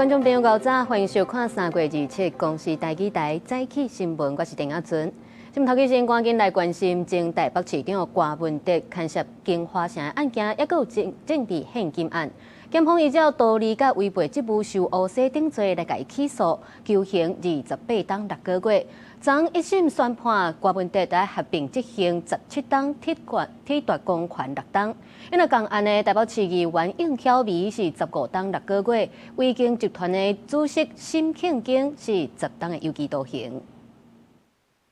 观众朋友，早早，欢迎收看3月27公视台记台早起新闻，我是陈雅纯。新闻头先赶紧来关心前台北市长郭文德牵涉金华城案件，也有政治献金案。检方依照道理甲违背职务受诬洗等罪来甲起诉，求刑28档6个月。昨一审宣判郭文德来合并执行17档体罚公权6档。因为共案的台北市议员应晓薇是15档6个月，维京集团的主席沈庆京是10档的有期徒刑。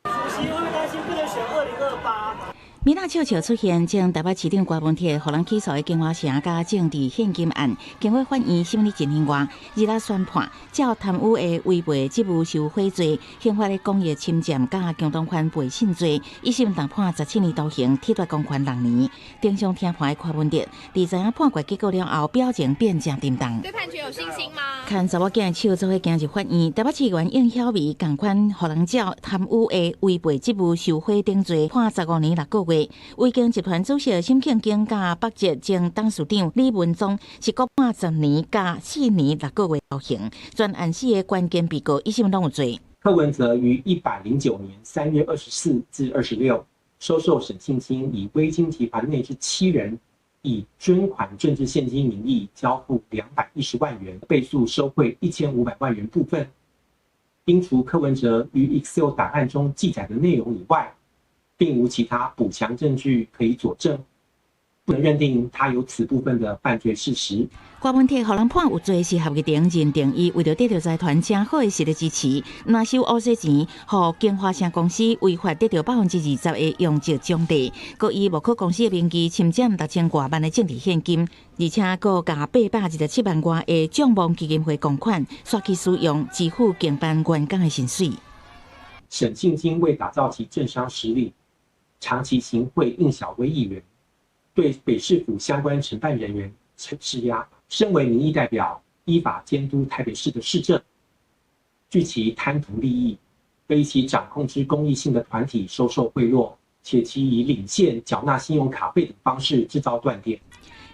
主席会不会担心不能选2028？米娜笑笑出现，将台北市长郭文德予人起诉的金华城加政治献金案，经过法院审理进行外，日前宣判，照贪污的违背职务受贿罪、刑法的公益侵占加共同犯背信罪，一审重判17年徒刑，体罚公权6年。庭上听判的郭文德，在知影判决结果了后，表情变正沉重。对判决有信心吗？看查某囝的手做伙行入法院，台北市议员应晓薇共款予人照贪污的违背职务受贿等罪，判15年6个月。维京集团主席沈庆京加北捷前董事长李文忠是各判10年加4年6个月徒刑。专案4个关键被告一审拢有罪。柯文哲于109年3月24至26收受沈庆京以微金集团内之7人以捐款政治现金名义交付210万元，被诉收贿1500万元部分，应除柯文哲于 Excel 档案中记载的内容以外，并无其他补强证据可以佐证，不能认定他有此部分的犯罪事实。郭文德予人判有罪是合议庭认定伊为了得到财团正好的实力支持，若收诬洗钱，予金华城公司违法得到20%的用值奖励，佮以木可公司的名义侵占6000多万的政治现金，而且佮甲817万元的账目基金会公款刷去使用支付经办员工的薪水。沈庆京为打造其政商实力，长期行贿应小薇议员，对北市府相关承办人员施压。身为民意代表，依法监督台北市的市政，据其贪图利益，被其掌控之公益性的团体收受贿赂，且其以领现、缴纳信用卡费等方式制造断点。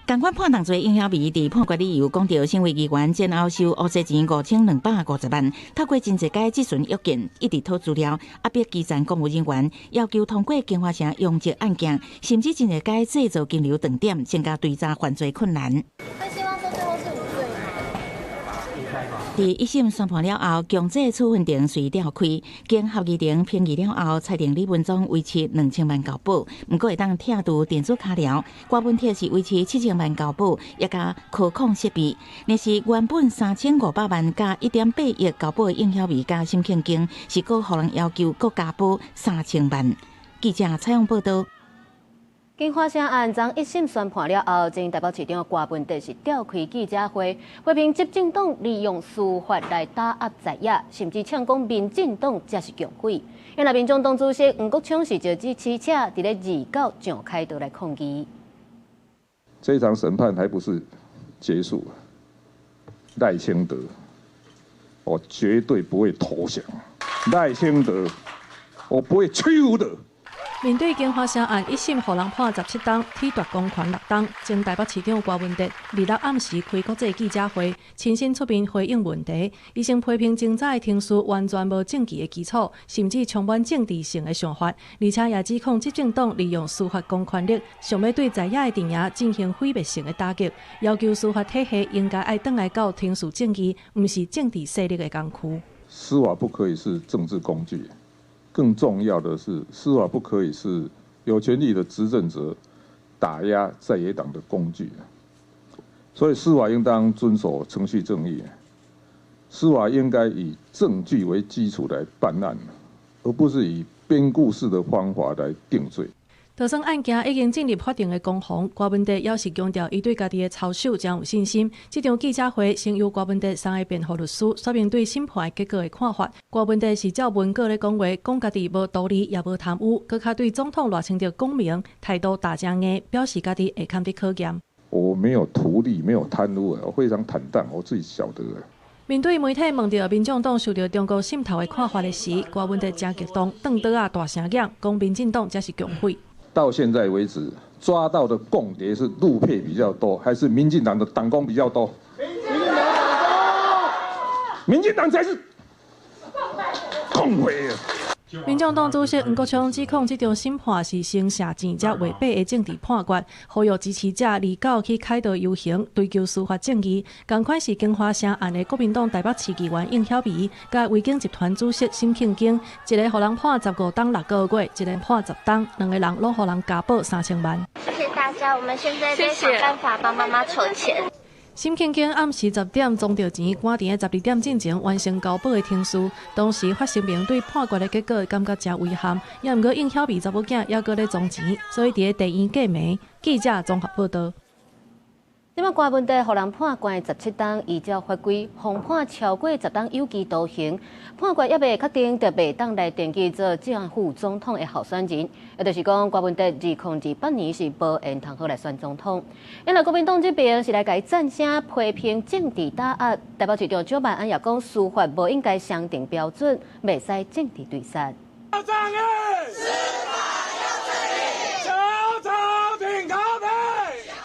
同款判同罪应晓薇伫判决理由讲到，身为议员前后收诬洗钱5250万，透过真侪届质询约见，一直讨资料，压迫基层公务人员，要求通过金华城用职案件，甚至真侪届制造金流断点，增加追查犯罪困难。在一审宣判了后，强制处分庭随调开，经合议庭评议了后，裁定李文忠维持2000万交保，不过会当拆除电子卡条。郭文德是维持7000万交保，也加可控设备。那是原本3500万加1.8亿交保的应晓薇加沈庆京，是搁予人要求搁加保3000万。记者采访报道。金华城案昨一审宣判了后，前台北市长郭文德是召开记者会，批评执政党利用司法来打压在野，甚至呛讲民进党才是强匪。因为民众党主席黄国昌是召集记者，伫咧29上开道来抗议。这场审判还不是结束，赖清德，我绝对不会投降。赖清德，我不会屈服的。面对金华城案一审，予人判17档，体罚公权6档。前台北市长郭文德日暗时开国际记者会，亲身出面回应问题。伊先批评精彩的听书完全无证据的基础，甚至充满政治性的想法，而且也指控执政党利用司法公权力，想要对在野的阵营进行毁灭性的打击，要求司法体系应该爱转来到听书正义，不是政治势力的工具。司法不可以是政治工具。更重要的是，司法不可以是有权力的执政者打压在野党的工具。所以，司法应当遵守程序正义，司法应该以证据为基础来办案，而不是以编故事的方法来定罪。逃生案件已经进入法庭的攻防，郭文德也是强调，伊对家己的操守将有信心。这场记者会先由郭文德3个辩护律师说明对审判结果的看法。郭文德是照文稿咧讲话，讲家己无道理也无贪污，佮较对总统赖清德讲明态度大正硬，表示家己会堪得考验。我没有图利，没有贪污，我非常坦荡，我自己晓得。面对媒体问到民众党受到中国渗透的看法的时，郭文德真激动，转倒啊大声讲，讲民进党才是强匪。到现在为止，抓到的共谍是陆配比较多，还是民进党的党工比较多？民进党党工。民进党才是控毁啊！民众党主席黄国昌指控这场审判是先下钱才违背的政治判决，呼吁支持者29去凯道游行，追求司法正义。同款是金华城案的国民党台北市议员应晓薇，甲维景集团主席沈庆京，一个互人判15档6个月，一个判10档，两个人拢互人加保3000万。谢谢大家，我们现在在想办法帮妈妈筹钱。沈庆京暗时10点装着钱，赶伫12点进前完成交保的程序。当时发声明对判决的结果感觉真遗憾，也毋过应晓薇查某囝还阁咧装钱，所以伫地院过暝。记者综合报道。即马瓜文地互人判关17档，依照法规，hom判超过10档有期徒刑。判决也未确定，就袂当来登记做正副总统的候选人。也就是讲，瓜文地2028年是无缘通好来选总统。因为国民党这边是来甲伊赞声批评政治打压，台北市长蒋万安也讲司法无应该相定标准，袂使政治对杀。要正义，司法要正义，小朝廷靠背。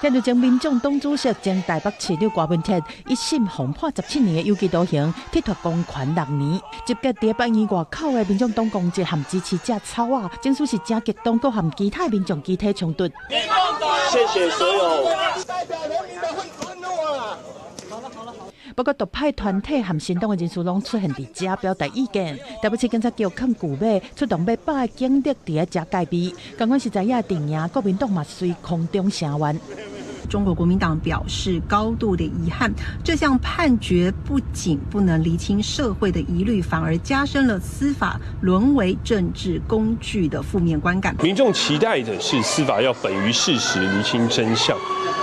天就将民众党主席将台北市长郭文铁一审hom判17年的有期徒刑，剔脱公权6年。集结伫北院外口的民众党公职和支持者吵啊，情绪是真激动，佮和其他民众集体冲突。谢谢所有。不过，独派团体和行动的人士拢出现伫遮表达意见。台北市警察局抗拒马出动要把警力伫遮戒备。刚刚是知影定赢，国民党嘛随空中声援。中国国民党表示高度的遗憾，这项判决不仅不能厘清社会的疑虑，反而加深了司法沦为政治工具的负面观感。民众期待的是司法要本于事实，厘清真相，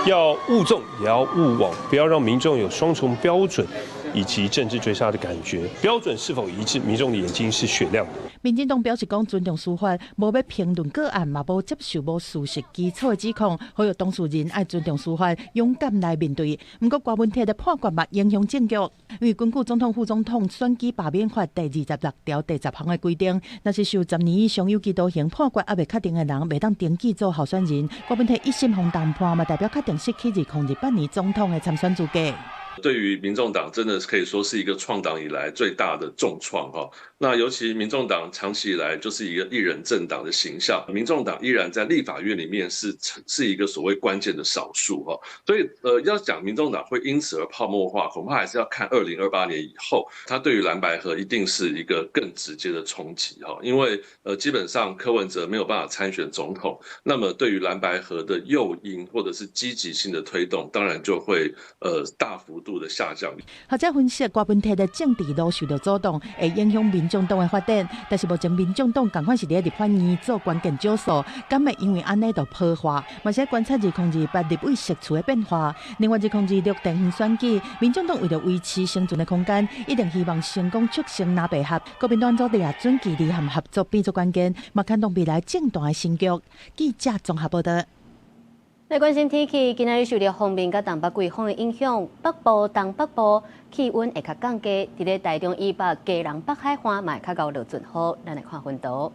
要务重也要勿枉，不要让民众有双重标准以及政治追杀的感觉。标准是否一致，民众的眼睛是雪亮的。民进党表示讲尊重司法，无要评论个案，嘛无接受无事实基础的指控，呼吁当事人爱尊重司法，勇敢来面对。不过，郭文铁的判决嘛影响政局，因为根据总统、副总统选举罢免法第26条第10项的规定，若是受10年以上有期徒刑判决还未确定的人，未当登记做候选人。郭文铁一审红淡判嘛，代表确定失去2028年总统的参选资格。对于民众党真的可以说是一个创党以来最大的重创哈。那尤其民众党长期以来就是一个一人政党的形象，民众党依然在立法院里面是一个所谓关键的少数哈。所以要讲民众党会因此而泡沫化，恐怕还是要看2028年以后，它对于蓝白合一定是一个更直接的冲击哈。因为基本上柯文哲没有办法参选总统，那么对于蓝白合的诱因或者是积极性的推动，当然就会大幅度的下降。学者分析，郭文铁的政治路受到阻挡，会影响民众党的发展。但是目前民众党同款是伫立法院做关键少数，敢会因为安尼就破坏？嘛是观察2028立委席次的变化。另外2026地方选举，民众党为了维持生存的空间，一定希望成功促成南北合。国民党做的也准其利和合作变作关键，嘛看到未来政党的新局。记者综合报道。来关心天气，今日受到锋面甲东北季风的影响，北部、东北部气温会较降低。伫咧台中以北、基隆北海岸嘛会较高落阵雨。咱来看温度。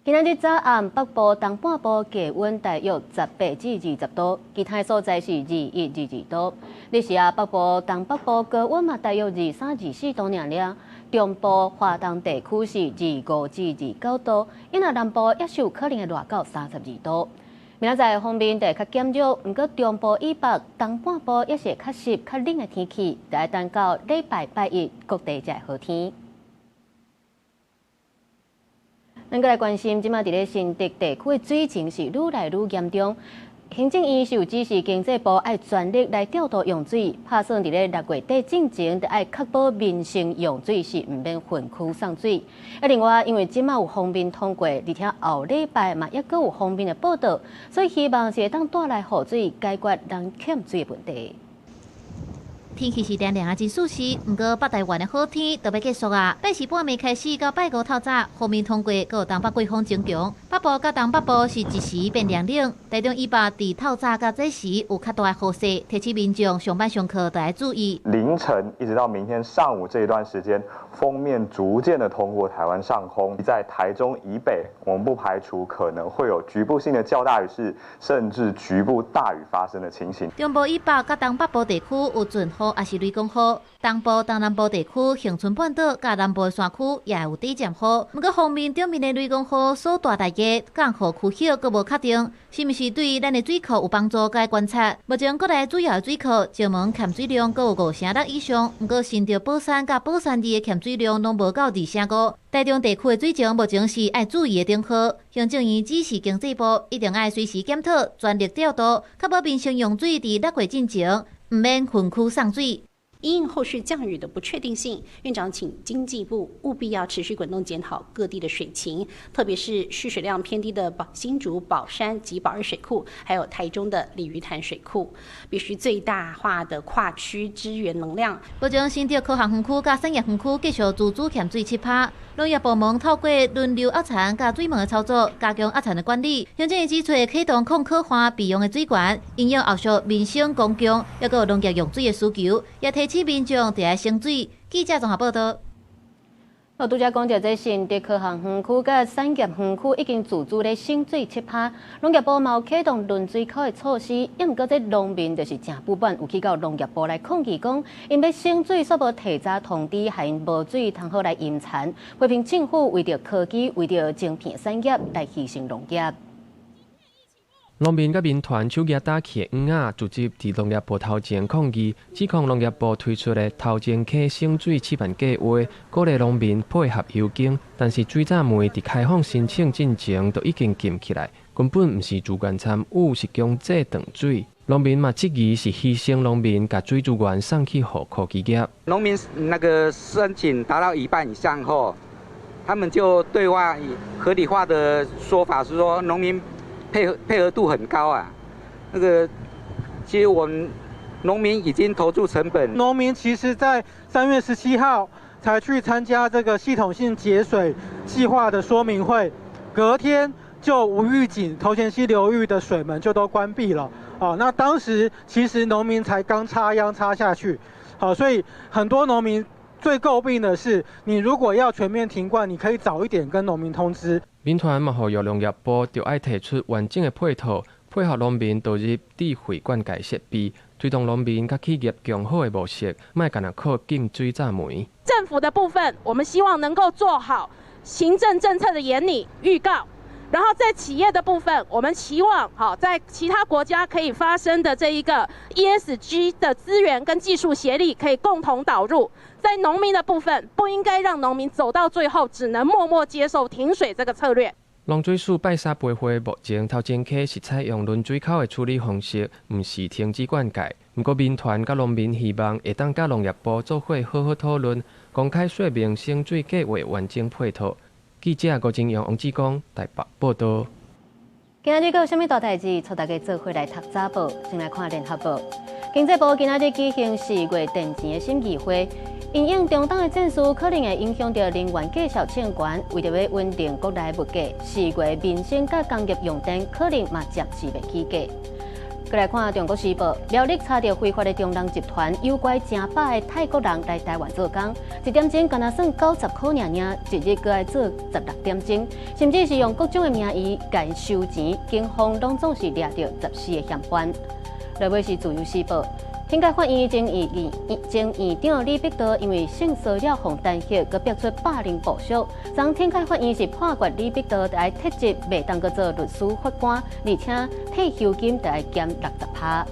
今日早暗北部、东半部气温大约18至20度，其他所在是21、22度。日时北部、东北部高温嘛大约23、24度尔尔。中部、华东地区是25至29度，因为南部也是有可能会热到32度。明仔载方面会较减少，不过中部以北、东半部也是较湿、较冷的天气，就要等到礼拜1各地才会好天。咱再来关心，即马伫咧新竹地区的水情是愈来愈严重。行政院是有指示经济部爱全力来调度用水，打算伫咧6月底进前，就爱确保民生用水是唔免分区送水。另外，因为即马有方面通过，而且后礼拜嘛也阁有方面的报道，所以希望是会当带来雨水，解决人欠水的问题。天气是凉凉啊，真舒适。不过北台湾的好天都要结束啊。8时半暝开始到拜5透早，方面通过，阁有东北季风增强。北部甲东北部是一时变凉冷。台中以北伫透早甲这时有较大的雨势，提醒民众上班上课都要注意。凌晨一直到明天上午这一段时间，锋面逐渐的通过台湾上空，在台中以北，我们不排除可能会有局部性的较大雨势，甚至局部大雨发生的情形。中部以北甲东北部地区有阵雨。雨，也是雷公雨。东部、东南部地区、恒春半岛、甲南部山区也有短暂雨。不过，方面中面的雷公雨所大大家降雨区域，阁无确定，是毋是对咱的水库有帮助？该观察。目前国内主要的水库石门欠水量阁有5成6以上，不过新竹宝山甲宝山2的欠水量拢无到2成5。台中地区的水情目前是爱注意的点好，行政院指示经济部一定爱随时检讨、全力调度，确保民生用水伫6月进前唔免分区送水。因应后续降雨的不确定性，院长请经济部务必要持续滚动检讨各地的水情，特别是蓄水量偏低的新竹、宝山及宝二水库，还有台中的鲤鱼潭水库，必须最大化的跨区支援能量。目前新竹科学园区甲产业园区继续自主欠水7%，农业部门透过轮流压产甲水门的操作，加强压产的管理。行政院指出，启动抗可化备用的水源，应用后续民生公共，也有农业用水的需求，也提醒民众得爱省水。记者综合报道。拄则讲到这新竹科学园区甲产业园区已经自主咧省水7%，农业部嘛有启动轮水口的措施，也毋过这农民就是真不满，有去到农业部来抗议讲，因要省水煞无提早通知，害因无水通好来引产，批评政府为着科技、为着晶片产业来牺牲农业。农民甲民团手举打起的黄仔，聚集伫农业部头前抗议，指控农业部推出的头前溪省水示范计划，鼓励农民配合游经，但是水闸门伫开放申请进前都已经禁起来，根本毋是自愿参与，是强制断水。农民嘛质疑是牺牲农民，把水资源送去互科技业。农民那个申请达到一半以上后，他们就对外合理化的说法是说农民配合度很高啊，那个其实我们农民已经投注成本。农民其实在3月17号才去参加这个系统性节水计划的说明会，隔天就无预警头前溪流域的水门就都关闭了。那当时其实农民才刚插秧插下去，所以很多农民最诟病的是，你如果要全面停灌，你可以早一点跟农民通知。民团嘛呼吁农业部就要提出完整的配套，配合农民导入智慧灌溉设备，推动农民甲企业更好的模式，莫干那靠禁水闸门。政府的部分，我们希望能够做好行政政策的研拟预告。然后在企业的部分，我们期望在其他国家可以发生的这一个 ESG 的资源跟技术协力可以共同导入。在农民的部分，不应该让农民走到最后只能默默接受停水这个策略。农水署拜沙培会目前头前溪是采用轮水口的处理方式，毋是停止灌溉。不过民团甲农民希望会当甲农业部做伙好好讨论，公开说明省水计划完整配套。记者郭金阳、王志光台北报道。今日有啥物大代志？带大家做伙来读早报，先来看联合报。经济部今日举行4月电钱的审议会，因应中东的战事可能会影响到能源价格欠悬，为着要稳定国内物价，4月民生甲工业用电可能嘛暂时袂起价。再来看《中国时报》，苗栗查到非法的中人集团诱拐成百的泰国人来台湾做工，一点钟敢若算90块尔，一日搁爱做16点钟，甚至是用各种的名义甲因收钱，警方拢总是抓到14个嫌犯。落尾是《自由时报》。天界法院前院长李碧德因为性骚扰洪丹协，佮逼出霸凌报销。昨天界法院是判决李碧德来撤职，袂当佮做律师法官，而且退休金得爱减60%。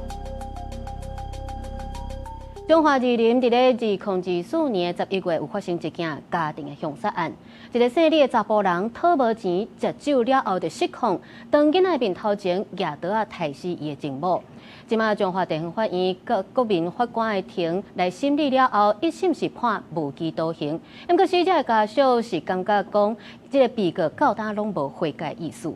中华宜林伫咧2024年11月有发生一件家庭的凶杀案，一个姓李的查甫人讨无钱，食酒了后就失控，当囡仔面头前举刀啊杀死伊的情某。即马中华地方法院国民法官的庭来审理了后，一审是判无期徒刑。不过死者的家属是感觉讲，这个被告到今拢无悔改意思。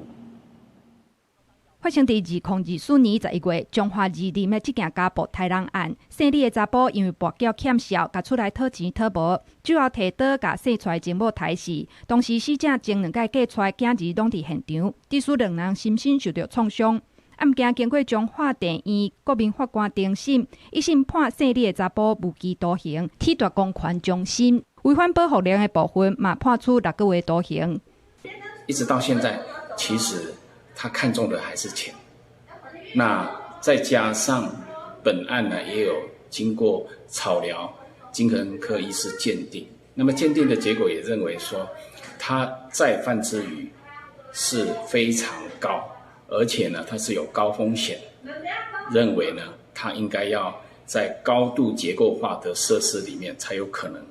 发生在2024年11月，中华宜林的这件家暴杀人案，姓李的查甫因为跋筊欠小，甲出来讨钱讨无，最后摕刀甲生出来情某杀死。当时死者前2届嫁出来囝儿拢伫现场，只使2人身心受到创伤。案件经过中华地院国民法官庭审，一审判姓李的查甫无期徒刑，体罚公权终身。违反保护令的部分嘛判处6个月徒刑。一直到现在，其实他看中的还是钱。那再加上本案呢也有经过草疗精神科医师鉴定，那么鉴定的结果也认为说，它再泛之余是非常高，而且呢它是有高风险，认为呢它应该要在高度结构化的设施里面才有可能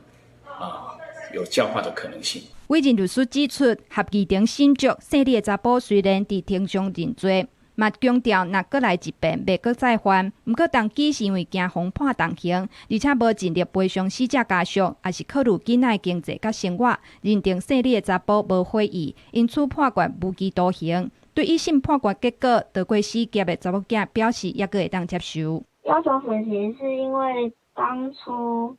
有教化的可能性。委任律师指出，合议中新竹姓李的查甫虽然伫庭上认罪，嘛强调若搁来一遍，袂搁再犯。毋过当机是因为惊风判重刑，而且无尽力赔偿死者家属，也是考虑囡仔经济甲生活，认定姓李的查甫无悔意，因此判决无期徒刑。对一审判决结果，得过死劫的查某囝表示也搁会当接受。要求死刑是因为当初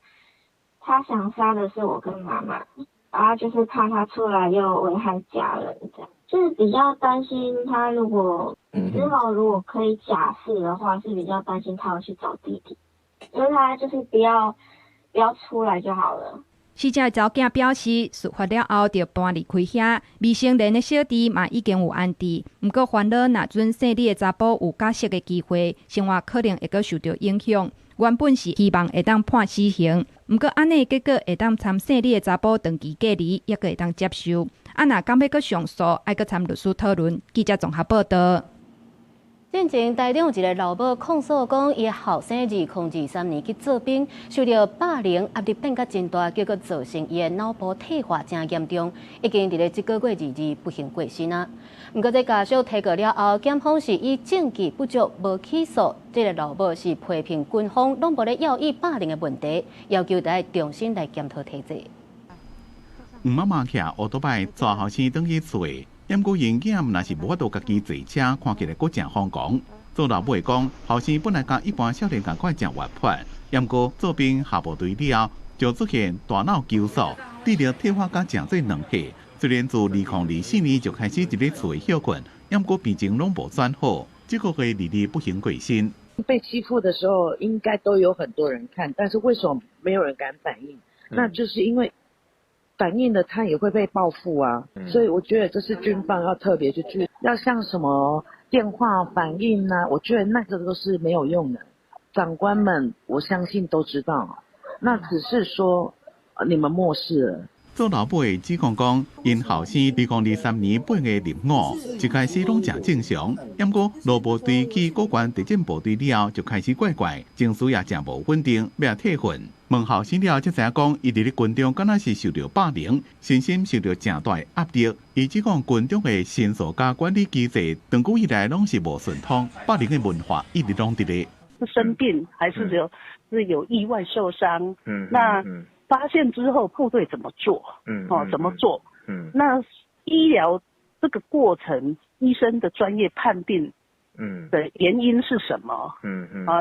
他想杀的是我跟妈妈，然后就是怕他出来又危害家人，这样就是比较担心他如果之后如果可以假释的话，是比较担心他要去找弟弟，所以他就是不要出来就好了。死者的查某囝表示，事发了后就搬离开遐，未成年的小弟嘛已经有安置，不过烦恼若准姓李的查甫有假释的机会，生活可能会阁受到影响。原本是希望会当判死刑，不过安尼结果会当参姓李的查甫长期隔离，也阁会当接受。若敢要阁上诉，爱阁参律师讨论。记者综合报道。进前，台中有一个老母控诉讲，伊的后生2023年去做兵，受到霸凌，压力变甲真大，结果造成伊的脑部退化真严重，已经伫咧这个月2日不幸过身啊。不过，这家属提告了后，检方是以证据不足无起诉。这个老母是批评军方拢无咧要以霸凌的问题，要求大家重新来检讨体制。妈妈骑奥多拜带后生转去厝。因过因囝若是无法度家己坐车，看起来阁真疯狂。做老母的讲，后生本来甲一般少年共款真活泼，因过做兵下部队了后，就出现大脑揪缩，治疗退化甲真侪两下。虽然自2024年就开始伫咧厝休困，因过病情拢无转好，这个月2日不幸过身。被欺负的时候，应该都有很多人看，但是为什么没有人敢反应？那就是因为反映了他也会被报复啊，所以我觉得这是军方要特别去注意，要像什么电话反应啊，我觉得那个都是没有用的。长官们我相信都知道，那只是说你们漠视了。做老母的指控讲，因后生2023年8月入伍，一开始拢正正常，不过落部队去国关地震部队了后，就开始怪怪，情绪也正无稳定，要退训。问后生了，才知影讲，伊伫咧军中敢若是受到霸凌，身心受到正大的压力。伊只讲军中的申诉加管理机制，长久以来拢是无顺通，霸凌的文化一直拢伫咧。生病还是有意外受伤，那发现之后部队怎么做？怎么做？那医疗这个过程，医生的专业判定，的原因是什么？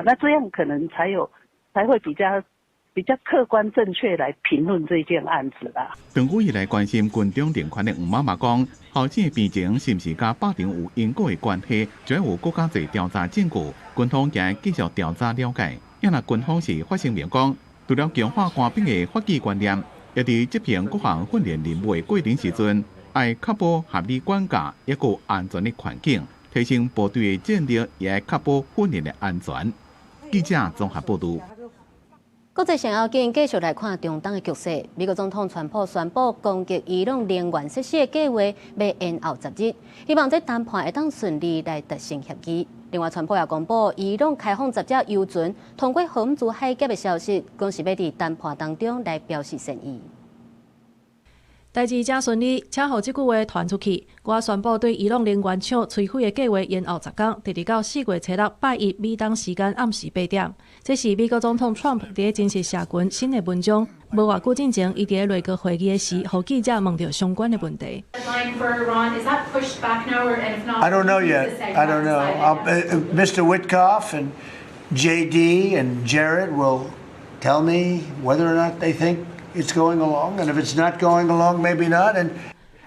那这样可能才会比较客观正确来评论这件案子啦。长久以来关心军中人权的黄妈妈讲，后生的病情是不是甲霸凌有因果的关系？只要有更加侪调查证据，军方将继续调查了解。因为军方是发声明讲，除了强化官兵的法纪观念，也伫执行各项训练任务的过程时阵，爱确保合理管教，也有安全的环境，提升部队的战力，也爱确保训练的安全。记者综合报道。国际上后紧继续来看中东的局势。美国总统川普宣布攻击伊朗能源设施的计划要延后10日，希望这谈判会当顺利来达成协议。另外，川普也公布伊朗开放10只油船通过荷姆兹海峡的消息，讲是要伫谈判当中来表示善意。代志正顺利，且后即句话传出去，我宣布对伊朗能源厂摧毁的计划延后10天，直至到4月初6拜一美东时间暗时8点。这是美国总统 Trump 伫真实社群新的文章。无偌久之前，伊伫咧内阁会议时，予记者问到相关的问题。I don't know yet. I don't know. Mr. Witkoff and JD and Jared will tell me whether or not they think it's going along, and if it's not going along, maybe not. And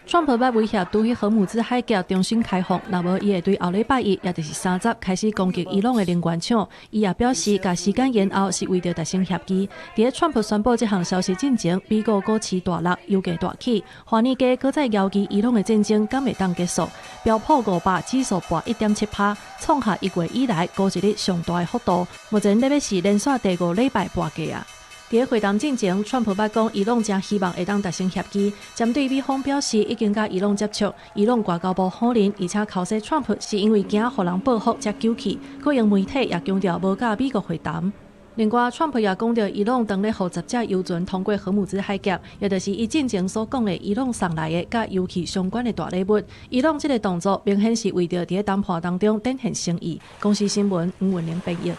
川普捌威胁，除非荷姆兹海峡重新开放，若无伊会对后礼拜一，也就是30开始攻击伊朗的能源厂。伊也表示，甲时间延后是为着达成协议。伫川普宣布这项消息进前，美国股市大落，油价大起，华尔街搁再邀期伊朗的战争敢会当结束。标普500指数跌1.7%，创下1月以来高一日上大的幅度。目前要是连续第5礼拜跌价啊。伫会谈进前，川普捌讲伊朗真希望会当达成协议。针对美方表示已经甲伊朗接触，伊朗外交部否认，而且口说川普是因为惊互人报复才救去。个营媒体也强调无甲美国会谈。另外，川普也讲到伊朗当咧复杂只油船通过荷姆兹海峡，也就是伊进前所讲的伊朗送来的甲油气相关的大礼物。伊朗这个动作明显是为着伫谈判当中展现诚意。公司新闻吴文玲编译。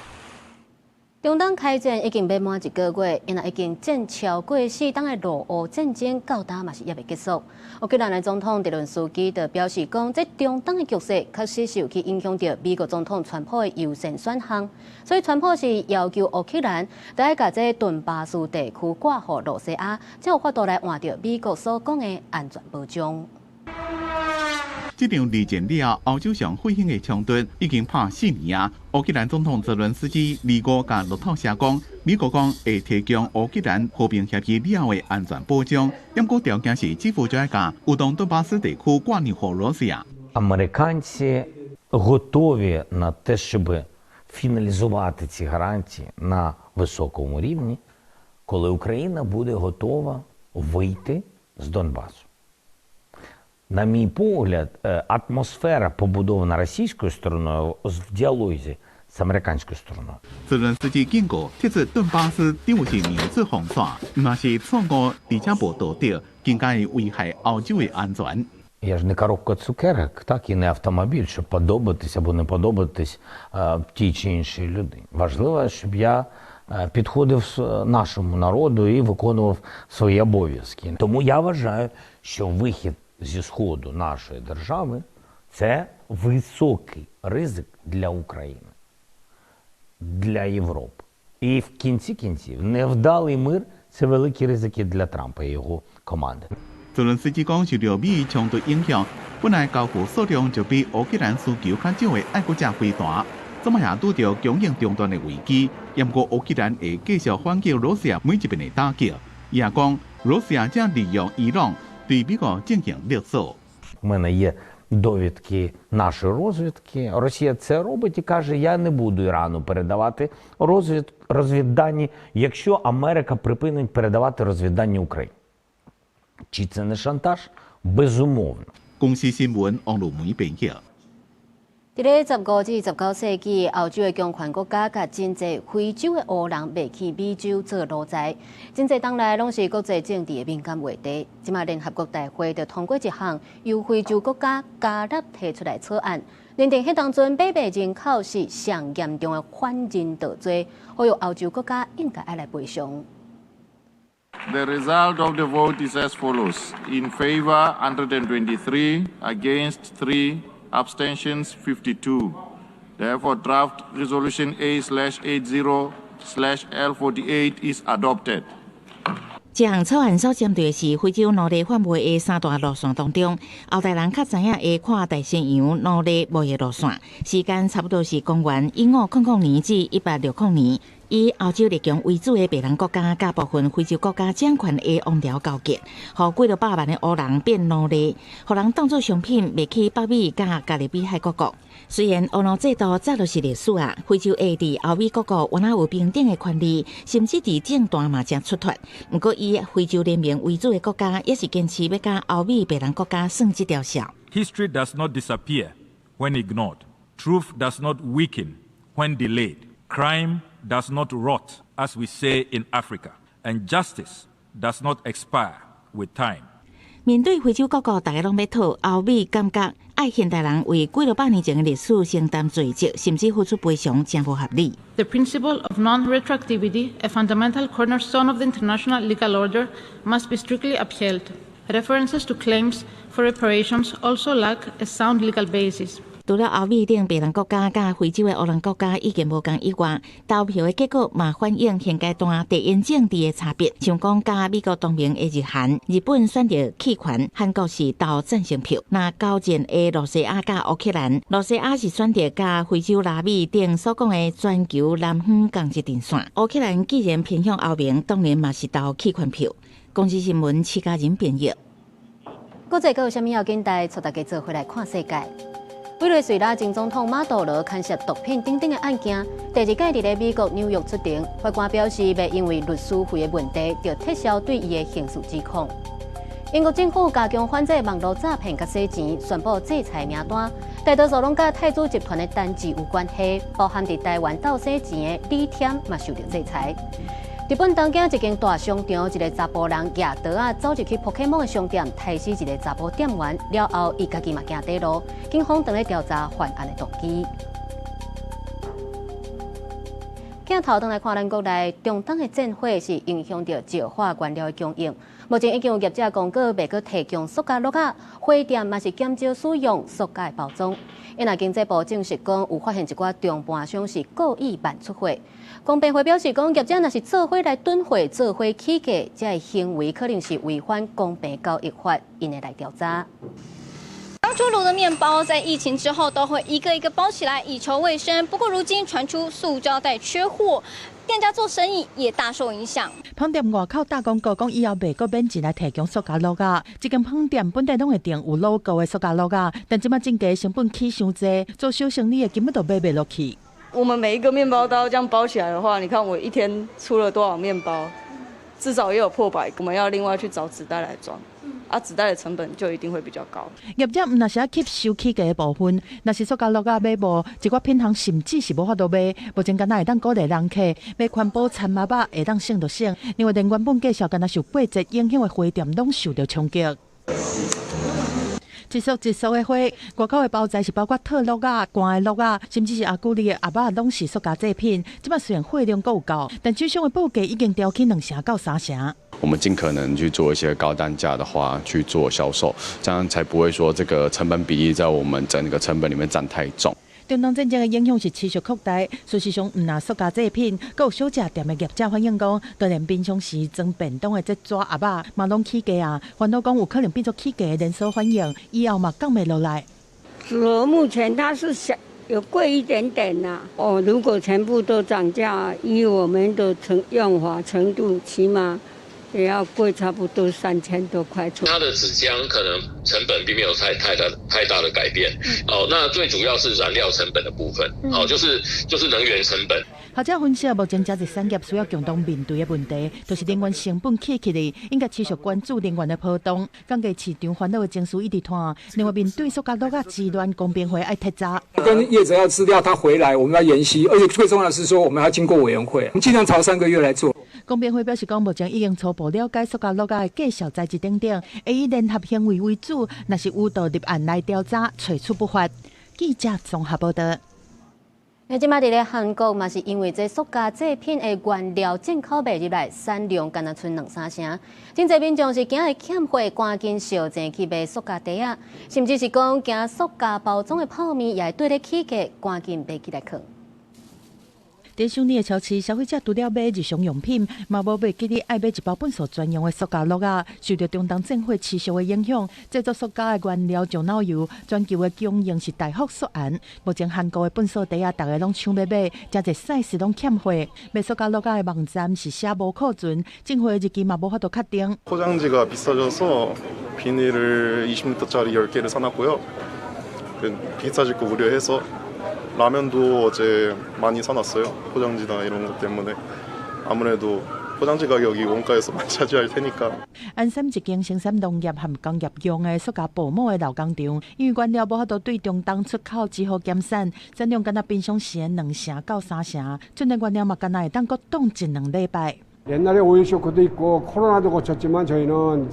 中东开战已经要满1个月，因为已经战超过4档的俄乌战争，到今嘛是也未结束。乌克兰的总统泽伦斯基就表示讲，这中东的局势确实是有去影响到美国总统川普的优先选项，所以川普是要求乌克兰得把这顿巴斯地区挂予罗西亚，才有法度来换到美国所讲的安全保障。这场二战以后欧洲上血腥的冲突已经拍4年啊！乌克兰总统泽伦斯基25日路透社讲，美国讲会提供乌克兰和平协议了后的安全保障，不过条件是支付再甲у Донбасу地区挂入予Росія. Американці готові на те, щоб фіналізувати ці гарантії на високому рівні, коли Україна буде готова вийти з Донбасу. На мій погляд, атмосфера, побудована російською стороною, в діалозі з американською стороною. 泽伦斯基警告，thiết置顿巴斯并不是明知封锁，那是错误而且无道德，更加会危害欧洲的安全。Я ж не коробка цукерок, так, і не автомобіль, щоб подобатись або не подобатись тій чи іншій людині. Важливо, щоб я підходив нашому народу і виконував свої обов'язки. Тому я вважаю, що вихід зі Сходу нашої держави – це високий ризик для України, для Європи. І в кінці кінців невдалий мир – це великі ризики для Трампа і його команди. 泽伦斯基讲，受到美伊冲突影响，本来交付数量就比乌克兰需求较少的爱国者飞弹，怎么也拄到供应中断的危机。不过乌克兰会继续反击罗西亚每一边的打击。伊也讲，罗西亚正利用伊朗对美国进行勒索。У мене є довідки нашої розвідки. Росія це робить і каже, я не буду Ірану передавати розвіддані, якщо Америка припинить передавати розвіддані Україні. Чи це не шантаж? Безумовно. 公司新闻网络媒编译。伫咧15至19世纪，欧洲的强权国家甲真侪非洲的乌人卖去美洲做奴才，真侪当来拢是国际政治的敏感话题。即马联合国大会就通过一项由非洲国家加入提出来草案，认定迄当阵北美人口是上严重的反人道罪，呼吁欧洲国家应该爱来赔偿。The result of the vote is as follows: in favor 123, against 3. Abstentions 52. Therefore, draft resolution A/80/L48 is adopted. 这项草案所针对的是非洲奴隶贩卖的三大路线当中，后代人较知影的跨大西洋奴隶贸易路线，时间差不多是公元1500年至1860年。以欧洲列强为主的白人国家，甲部分非洲国家掌权的王朝交结，互几多百万的乌人变奴隶，互人当作商品卖去北美甲加勒比海各国。虽然乌奴制度早就是历史啊，非洲会伫欧美各国原来有平等的权利，甚至伫政坛嘛正出脱。不过以非洲联盟为主的国家，也是坚持要甲欧美白人国家算这条数。History does not disappear when ignored. Truth does not weaken when delayed. Crime does not rot, as we say in Africa, and justice does not expire with time. 面对非洲各国，大家拢要讨欧美感觉爱现代人为几多百年前的历史承担罪责，甚至付出赔偿，真不合理。The principle of non-retroactivity, a fundamental cornerstone of the international legal order, must be strictly upheld. References to claims for reparations also lack a sound legal basis. 除了欧美等别人国家、甲非洲的欧人国家已经无共以外，投票的结果嘛反映现阶段地缘政治的差别。像讲甲美国同盟的日韩，日本选择弃权，韩国是投赞成票。那交战的罗西亚甲乌克兰，罗西亚是选择甲非洲拉美等所讲的全球南方共一阵线。乌克兰既然偏向欧盟，当然嘛是投弃权票。公司新闻戚家人编译。国际还有啥物要紧带？带大家做回来看世界。委内瑞拉前总统马杜罗牵涉毒品等等的案件，第二届伫美国纽约出庭，法官表示未因为律师费的问题，就撤销对伊的刑事指控。英国政府加强反制网络诈骗甲洗钱，宣布制裁名单，大多数拢甲泰铢集团的单子有关系，包含伫台湾斗洗钱的李添嘛受到制裁。日本东京一间大商场，一个查甫人举刀走入去 Pokemon 的商店，杀死一个查甫店员，了后伊家己嘛行底路，警方正在调查犯案的动机。镜头转来看，咱国内中东的战火是影响到石化原料的供应。目前已经有业者公告，未去提供塑胶盒仔，花店嘛是减少使用塑胶包装。因为经济部证实讲，有发现一寡中盘商是故意慢出货。公平会表示讲，业者若是做伙来囤货、做伙起价，这行为可能是违反公平交易法，因会来调查。刚出炉的面包，在疫情之后都会一个一个包起来，以求卫生。不过如今传出塑胶袋缺货，店家做生意也大受影响。饭店外口打广告讲，以后袂阁免钱来提供塑胶盒仔。这间饭店本来拢会订有 logo 的塑胶盒仔，但即马价格成本起伤济，做小生意的根本都买袂落去。我们每一个面包刀这样包起来的话，你看我一天出了多少面包，至少也有破百，我们要另外去找纸袋来装。纸袋的成本就一定会比较高。业者毋若是要吸收起价的部分，若是塑胶盒仔买无，一寡品项甚至是无法度买。目前敢若会当鼓励人客买环保餐麻肉，会当省就省。另外，连原本介绍敢若受季节影响的花店，拢受到冲击。一束一束的花，外口的包材是包括套鹿仔、干的鹿仔，甚至是阿古里的鸭肉，拢是塑胶制品。即摆虽然货量够高，但酒商的报价已经调起2成到3成。我们尽可能去做一些高单价的话去做销售，这样才不会说这个成本比例在我们整个成本里面占太重。中东战争的影响是持续扩大，事实上，若塑胶制品，还有小吃店的业者反映讲，就连平常时装便当的这纸鸭肉嘛拢起价啊，烦恼讲有可能变作起价的连锁反应，以后嘛降袂落来。纸盒目前它是有贵一点点呐、如果全部都涨价，以我们的用法程度，起码也要贵差不多3000多块钱。它的纸浆可能成本并没有太大的改变。那最主要是燃料成本的部分。就是能源成本。学者分析，目前加热产业需要共同面对的问题，就是能源成本起来，应该持续关注能源的波动。降价市场烦恼的情绪一直拖。另外，面对塑胶盒仔治乱，公平会爱剔查。跟业者要资料，他回来我们要研析，而且最重要的是说，我们要经过委员会，我们尽量朝3个月来做。公平会表示讲，目前已经初步了解塑胶盒仔的价小材质等等，会以联合行为为主，若是有道立案来调查，找出不法。记者综合报道。即摆伫咧韩国嘛，是因为这塑胶制品的原料进口卖入来，产量敢若剩2-3成，真侪民众是惊会欠货，赶紧烧钱去买塑胶袋啊，甚至是讲惊塑胶包装的泡面也会对咧起价，赶紧买起来囥。在乡里的超市，消费者除了买日常用品，嘛无袂记得爱买一包本所专用的塑胶盒仔。受到中东战火持续的影响，制作塑胶的原料樟脑油，全球的供应是大幅缩减。目前韩国的本所袋啊，大家拢抢要买，真侪size拢欠货。买塑胶盒仔的网站是写无库存，进货日期嘛无法度确定。 포장지가 비싸져서 비닐을 20리터짜리 10개를 사놨고요. 비싸질 거 우려해서 라면도 어제 많이 사놨어요. 포장지나 이런 것 때문에 아무래도 포장지 가격이 원가에서 많이 차지할 테니까. 安山一间生产农业和工业用的塑胶薄膜的老工厂，因为原料无法度对中东出口，只好减产，产量敢若平常时的2成到3成，剩的原料嘛敢若会当搁冻1-2礼拜。 옛날에 오일 쇼크도 있고 코로나도 거쳤지만 저희는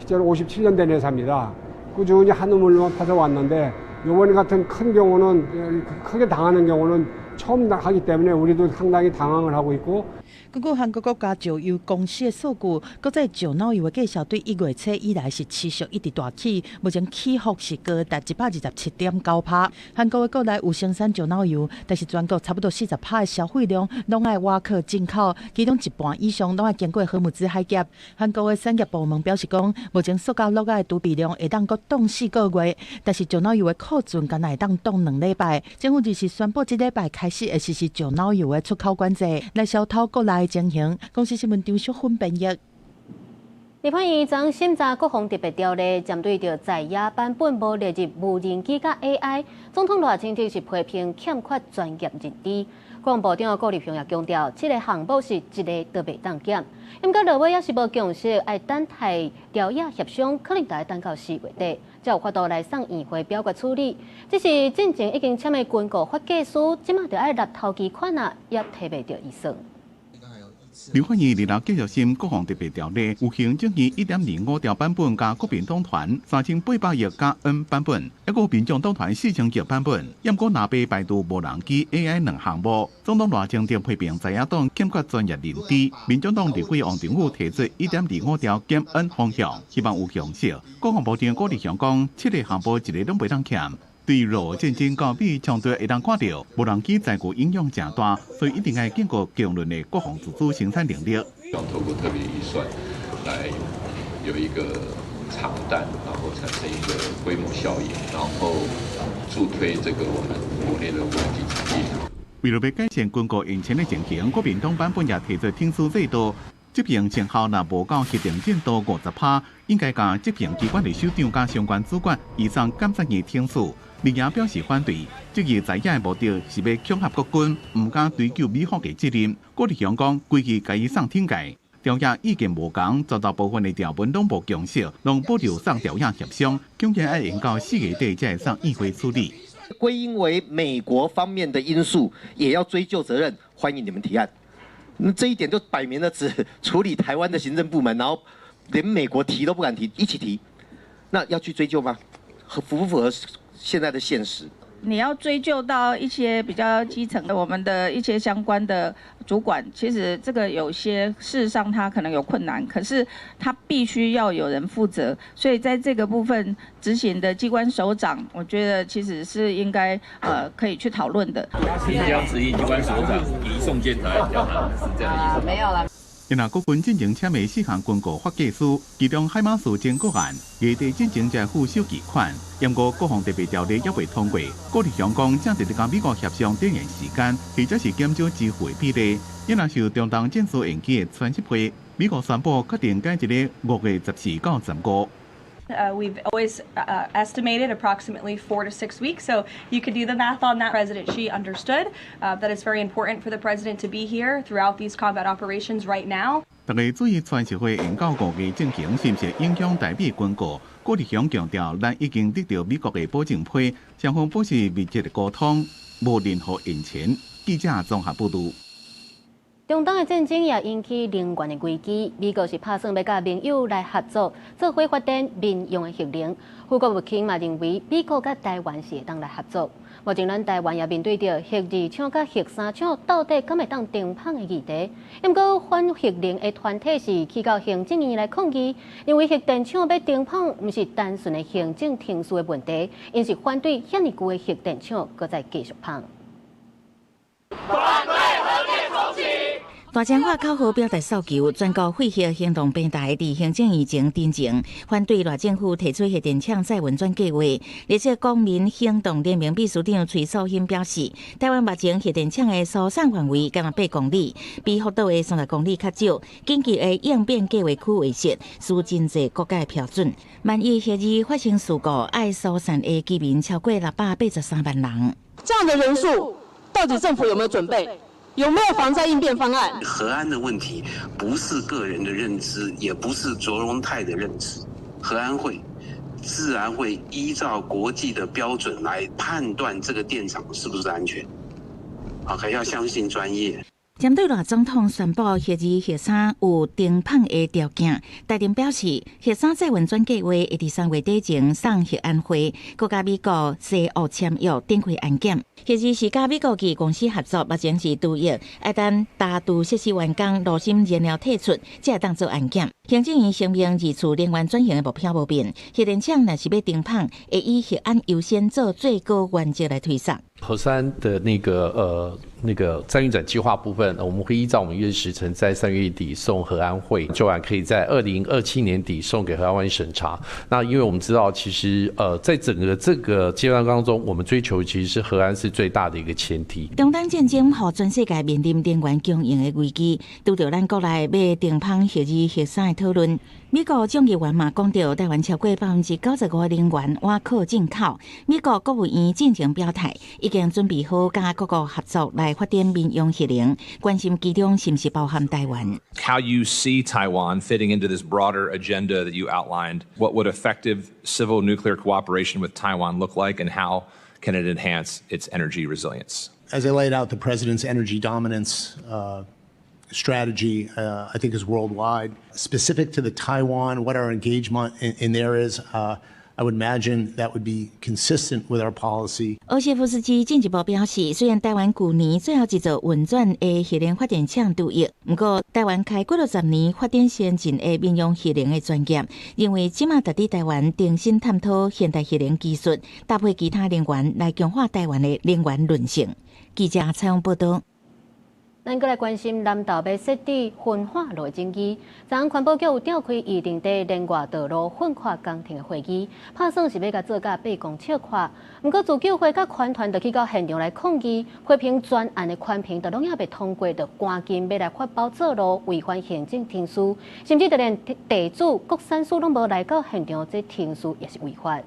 실제로 57년 된 회사입니다. 꾸준히 한 우물만 파서 왔는데 이번 같은 큰 경우는 크게 당하는 경우는 처음 하기 때문에 우리도 상당히 당황을 하고 있고. 根据韩国国家石油公司的数据，国际石脑油的价格对1月初以来是持续一直大起，目前起伏是高达127.9%。韩国的国内有生产石脑油，但是全国差不多40%的消费量拢爱外口进口，其中一半以上拢爱经过荷姆兹海峡。韩国的产业部门表示讲，目前塑胶落的储备量会当搁冻4个月，但是石脑油的库存敢会当冻2礼拜。政府就是宣布这礼拜开始会实施石脑油的出口管制，来消透国内情形。公司新闻张淑芬编译。立法院将审查国防特别条例，针对着在野版本无列入无人机甲 AI， 总统赖清德是批评欠缺专业认知。国防部长顾立雄也强调，这个项目是一个都袂当减。不过落尾也是无共识，爱等待调野协商，可能得等到4月底，才有法度来送议会表决处理。只是进前已经签的军购法计书，即马就爱纳头期款啊，也提袂到预算。立法院日后继续审国防特别条例，有行政院1.25条版本加国民党团3800亿加 N 版本，还有民众党团4000亿版本。因果若被排除无人机 AI 2项目，总统赖清德批评在野党欠缺专业认知。民众党立委王定宇提出1.25条减 N 方向，希望有共识。国防部长顾立雄讲，7个项目一个拢袂当欠。对于俄战争高比强调会当看到，无人机载具影响真大，所以一定要建构强韧的国防自主生产能力。要透过特别预算来有一个场弹，然后产生一个规模效应，然后助推这个我们国内的无人机产业。为了要改善军购引擎的情形，国民党版本也提出听书制度。执行成效若无到核定进度50%，应该将执行机关的首长加相关主管移送监察院听书。立也表示反对，这个在野的目的是要恐吓国军，唔敢追究美国的责任。顾立雄讲，规矩该送听界，调野意见无同，遭到部分的条文拢无共识，拢保留送调野协商，恐怕要延到4月底才会送议会处理。归因为美国方面的因素，也要追究责任，欢迎你们提案。那这一点就摆明了只处理台湾的行政部门，然后连美国提都不敢提，一起提，那要去追究吗？符不符合现在的现实？你要追究到一些比较基层的，我们的一些相关的主管，其实这个有些事实上他可能有困难，可是他必须要有人负责，所以在这个部分执行的机关首长，我觉得其实是应该可以去讨论的。你将指引机关首长移送监察院调查，是这样的意思？没有了。因国军进行签的4项军购法计书，其中海马斯经过案，月底进行才付首期款。因过国防特别条例也未通过，顾立雄讲，正是甲美国协商点延时间，或者是减少支付的比例。因若受中东战术延期的传习会，美国宣布决定改一个5月14到15。We've always estimated approximately 4 to 6 weeks, so you could do the math on that. President Xi understood that it's very important for the president to be here throughout these combat operations right now. 大家注意传习会延到5月进行，是不是影响台美军购？顾立雄强调，咱已经得到美国的保证批，双方保持密切的沟通，无任何延前。记者综合报道。中东的战争也引起能源的危机，美国是打算要甲盟友来合作，做伙发展民用的核能。副国务卿嘛认为，美国甲台湾是会当来合作。目前咱台湾也面对着核2厂甲核3厂到底敢会当停放的议题。不过反核能的团体是去到行政院来抗议，因为核电厂要停放，不是单纯的行政停输的问题，因是反对遐尼久的核电厂搁再继续放。反对核电重启。大江化口号表达诉求，全国废核行动平台伫行政院前တင်情，反对赖政府提出核电厂再运转计划。而且公民行动联盟秘书长崔素欣表示，台湾目前核电厂的疏散范围敢若8公里，比福岛的30公里较少。紧急的应变计划区维设，需真济国家标准。万一核2发生事故，爱疏散的居民超过683万人。这样的人数，到底政府有没有准备？有没有防灾应变方案？核安的问题不是个人的认知，也不是卓荣泰的认知，核安会自然会依照国际的标准来判断这个电厂是不是安全。OK， 要相信专业。针对赖总统宣布核二、核三有停放的条件，台电表示，核三再运转计划会伫3月底前送核安会，佮甲美国西澳签约展开安检。核二是甲美国技公司合作，目前是杜业，一旦大杜设施完工，炉心燃料退出，才会当做安检。行政院声明，二次能源转型的目标无变，核电厂若是要停放，会以核安优先做最高原则来推送。核三的那个再运转计划部分，我们会依照我们约时程，在3月底送核安会，就完可以在2027年底送给核安会审查。那因为我们知道，其实在整个这个阶段当中，我们追求其实是核安是最大的一个前提。中东战争和全世界面临能源供应的危机，拄着咱国内要停放核二、核三的讨论。美国众议员嘛讲到，台湾超过95%的能源倚靠进口。美国国务院进前表态，已经准备好甲各国合作来发展民用核能，关心其中是不是包含台湾。How you see Taiwan fitting into this broader agenda that you outlined? What would effective civil nuclear cooperation with Taiwan look like, and how can it enhance its energy resilience? As I laid out, the president's energy dominance strategy, I think, is worldwide. Specific to the Taiwan, what our engagement in there is, I would imagine that would be consistent with our policy. 欧谢夫斯基进一步表示，虽然台湾去年最后一座运转的核能发电厂除役，不过台湾开过60年发展先进的民用核能的专业，认为即马值得台湾重新探讨现代核能技术，搭配其他能源来强化台湾的能源韧性。记者采访报道。咱搁来关心南投要设置焚化炉争议。昨昏环保局有召开预定地连外道路焚化工程的会议，打算是要甲做甲8公尺宽。不过自救会甲环团就去到现场来抗议，批评专案的宽评都拢也未通过，就赶紧要来发包做路，违反行政程序，甚至就连地主、国产署拢无来到现场，这程序也是违法。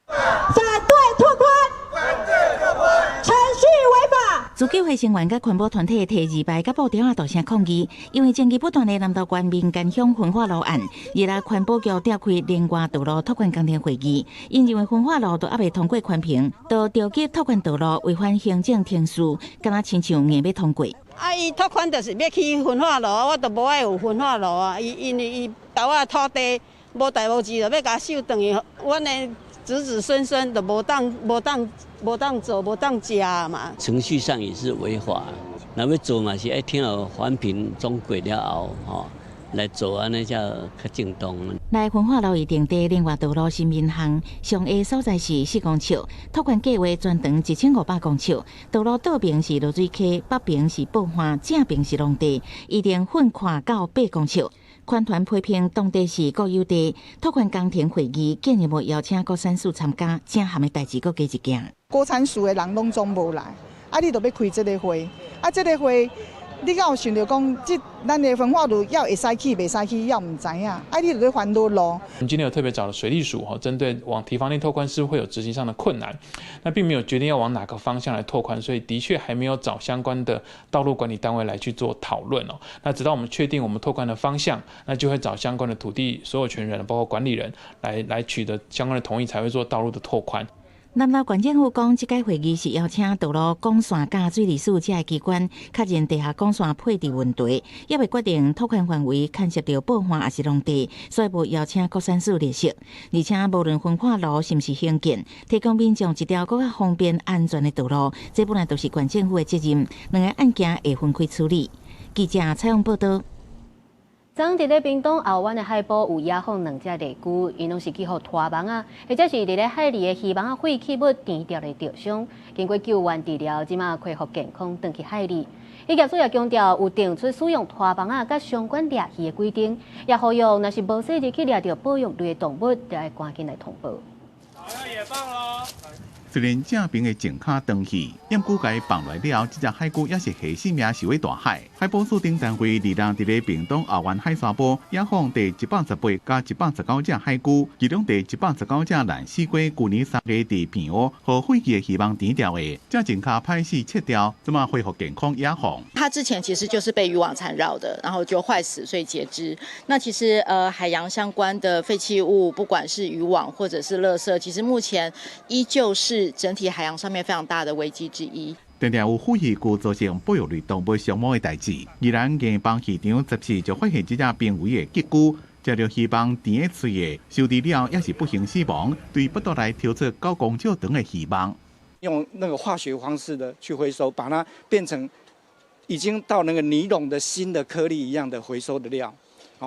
反对拓宽，反对拓宽，程序违法。自救会成员甲环保团体提2排甲布条大声抗议，因为争议不断的南投县民间乡焚化炉案，日来环保局召开连外道路拓宽工程会议，因认为焚化炉都还未通过宽评，都着急拓宽道路违反行政程序，敢若亲像硬要通过。伊拓宽就是要去焚化炉，我都无爱有焚化炉啊！因为伊岛啊土地无代无志，就要甲收等于阮的子子孙孙都无当做无当食嘛。程序上也是违法，那要做嘛是爱听候环评总过了后吼。来做安尼才较正当。来焚化炉预定地另外道路新民巷上下所在是4公尺，拓宽计划全长1500公尺。道路倒边是落水溪，北边是爆花，正边是农地，预定宽宽到8公尺。宽团批评当地是国有地，拓宽工程会议建议无邀请国产署参加，正含的代志搁加一件。国产署的人拢总无来，你就要开这个会，这个会。你敢有想到讲，咱的焚化炉要会使去，袂使去，要唔知影？你就要烦恼咯。我们今天有特别找了水利署针对往堤防内拓宽是会有执行上的困难，那并没有决定要往哪个方向来拓宽，所以的确还没有找相关的道路管理单位来去做讨论哦。那直到我们确定我们拓宽的方向，那就会找相关的土地所有权人，包括管理人来取得相关的同意，才会做道路的拓宽。南投县政府讲，这届会议是邀请道路管线甲水利署这个机关确认地下管线配置问题，也未决定拓宽范围牵涉到爆花还是农地，所以无邀请国产署列席。而且无论焚化炉是不是兴建，提供民众一条更加方便安全的道路，这本来都是县政府的责任，两个案件会分开处理。记者采访报道。昨伫咧屏东后湾的海埔有野放2只猎龟，因拢是去互拖网啊，或者是伫咧海里的渔网啊废弃物填掉的钓伤，经过救援治疗，即马恢复健康，回去海里。渔业署也强调有定出使用拖网啊甲相关掠鱼的规定，也呼吁若是无细日去掠到保育类的动物，就要赶紧来通报。也放咯。虽然正边的警卡登去，验估计放来了，这只海龟也是下性命受喺大海。海保署顶单位日当伫咧屏东后湾海沙坡野放第118加119只海龟，其中第119只蓝死龟，去年3月伫平湖和废弃的渔网填掉的，这警卡歹死切掉，怎么恢复健康野放？它之前其实就是被渔网缠绕的，然后就坏死，所以截肢。那其实海洋相关的废弃物，不管是渔网或者是垃圾，其实目前依旧是整体海洋上面非常大的危机之一。常常有虎鱼菇造成保育类动物伤亡的代志。宜兰盐帮市场14就发现这只濒危的吉菇，食着希望甜的脆的，收治了也是不幸死亡，对北岛来跳出9公尺长的希望。用那个化学方式的去回收，把它变成已经到那个尼龙的新的颗粒一样的回收的料。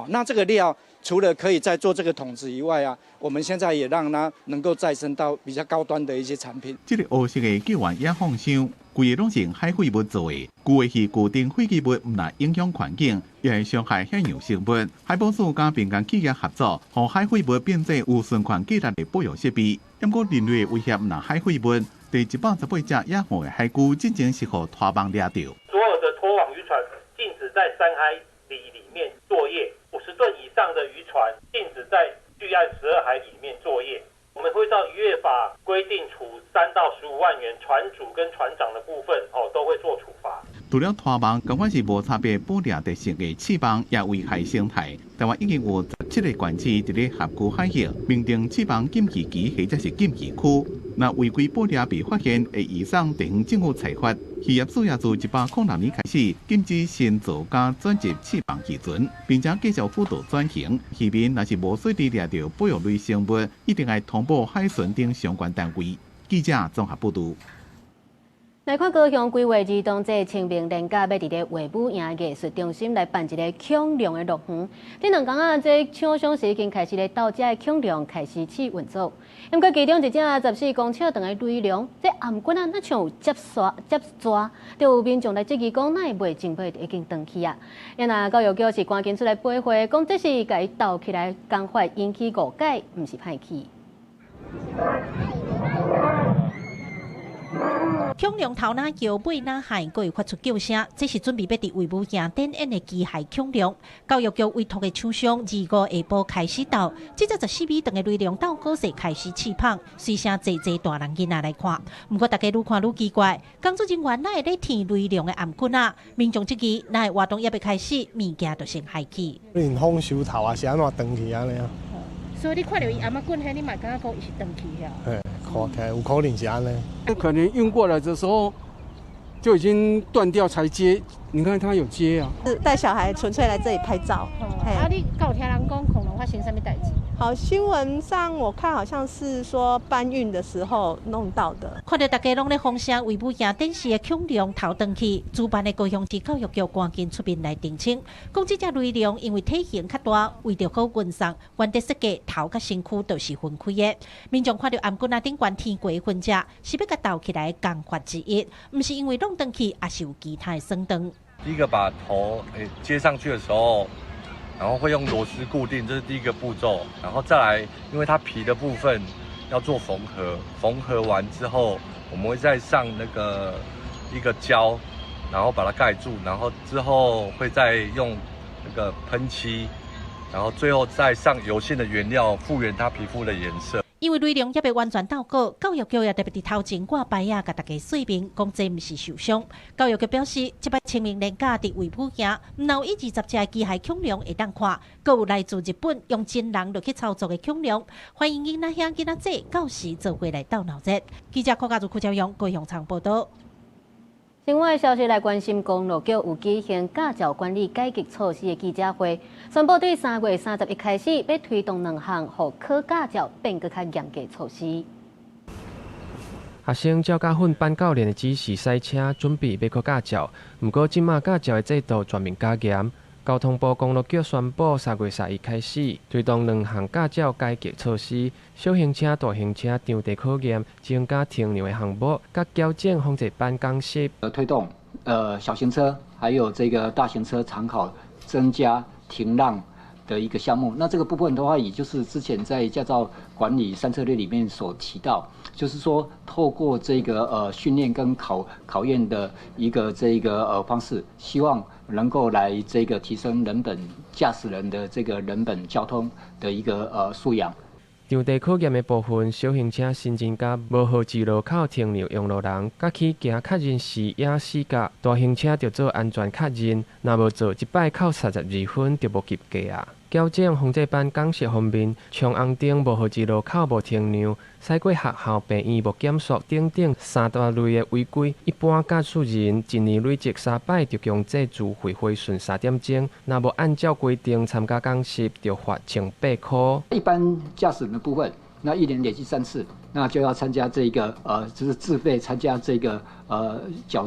那这个料除了可以再做这个桶子以外啊，我们现在也让它能够再生到比较高端的一些产品。这个黑色的救援野放箱，规个拢是海废物做的，旧的是固定废弃物，唔但影响环境，也会伤害海洋生物。海保署甲民间企业合作，让海废物变成有循环记录的保育设备。不过人类威胁唔但海废物，第118只野货的海龟，真正是互拖网抓到。所有的拖网渔船禁止在3海里面作业，50吨以上的渔船禁止在距岸12海里面作业。我们会照渔业法规定处3到15万元，船主跟船长的部分都会做处罚。除了拖网，同款是无差别捕猎特色的刺网，也危害生态。台湾已经有17个县市伫咧峽谷海域明定刺网禁渔期或者是禁渔区。那违规捕猎被发现，会移送地方政府裁罚。渔业署也自106年开始禁止新造加转接刺网渔船，并且继续辅导转型。渔民若是无随地猎到保育类生物，一定要通报海巡等相关单位。记者综合报道。来看高雄规划儿童节清明连假，要伫咧画武营艺术中心来办一个恐龙的乐园。这2天啊，这厂商是已经开始咧到这恐龙开始去运作。不过其中一只14公尺长的雷龙，这颔棍啊，那像有接抓，就有民众来质疑讲，那会袂前辈已经断去啊？因那教育局是赶紧出来赔回，讲这是甲伊斗起来工法引起误解，毋是歹去。恐龙头哪摇尾哪海，佫有发出叫声，这是准备要伫维武营展演的机械恐龙。教育局委托的厂商25下晡开始斗，这只14米长的雷龙斗古势开始试捧，随声侪大人囡仔来看。不过大家愈看愈奇怪，工作人员哪会咧舔雷龙的颔棍啊？民众质疑，哪会活动也要开始，物件就先害去。连风收头啊，是安怎断去安尼啊？所以你看到伊颔棍遐，你嘛感觉讲伊是断去遐？看起来有可能是安尼。可能运过来的时候就已经断掉才接，你看它有接啊。是带小孩纯粹来这里拍照。啊，你有听人讲恐龙发生什么代志？好，新闻上我看好像是说搬运的时候弄到的。看到大家拢咧风声维武营展示的恐龙头断去，主办的高雄市教育局赶紧出面来澄清，讲这只雷龙因为体型较大，为着好运送，原地设计头甲身躯都是分开的。民众看到颔棍顶悬天过分者，是要甲斗起来工法之一，毋是因为弄断去，也是有其他的算断。第一个把头接上去的时候。然后会用螺丝固定，这是第一个步骤。然后再来，因为它皮的部分要做缝合，缝合完之后，我们会再上那个一个胶，然后把它盖住，然后之后会再用那个喷漆，然后最后再上油性的原料，复原它皮肤的颜色。因为雷龙也未完全斗过，教育局也特别伫头前挂牌啊，甲大家说明，讲这毋是受伤。教育局表示，这摆清明连假伫维武营，毋但有120只机械恐龙会当看，阁有来自日本用真人落去操作的恐龙，欢迎囡仔兄囡仔姐到时做伙来斗闹热。记者柯家族、柯朝阳、高雄场报道。另外消息来关心，公路局有举行驾照管理改革措施的记者会，宣布对3月31开始要推动2项互考驾照变更较严格措施。学生照甲训班教练的指示赛车，准备要考驾照。不过，即马驾照的制度全面加严。交通部公路局宣布，3月31开始推动2项驾照改革措施：小型车、大型车场地考验，增加停留的项目，甲矫正防治办公室。推动小型车还有这个大型车常考增加停让的一个项目。那这个部分的话，也就是之前在驾照管理3策略里面所提到，就是说透过这个训练跟考验的一个方式，希望能够来这个提升人本驾驶人的这个人本交通的一个素养。场地考验的部分，小型车新增加无号志路口停留用路人，甲去行确认时也死角；大型车就做安全确认，若无做一摆扣32分就无及格啊。矫正防治班讲述方面，从红灯无号之路口无停让，驶过学校病院无减速等等3大类的违规，一般驾驶人一年累积3摆就强制自费回顺3点钟，若无按照规定参加讲习，就罚1,800块。一般驾驶人的部分，那1年累计3次，那就要参加这个就是自费参加这个矫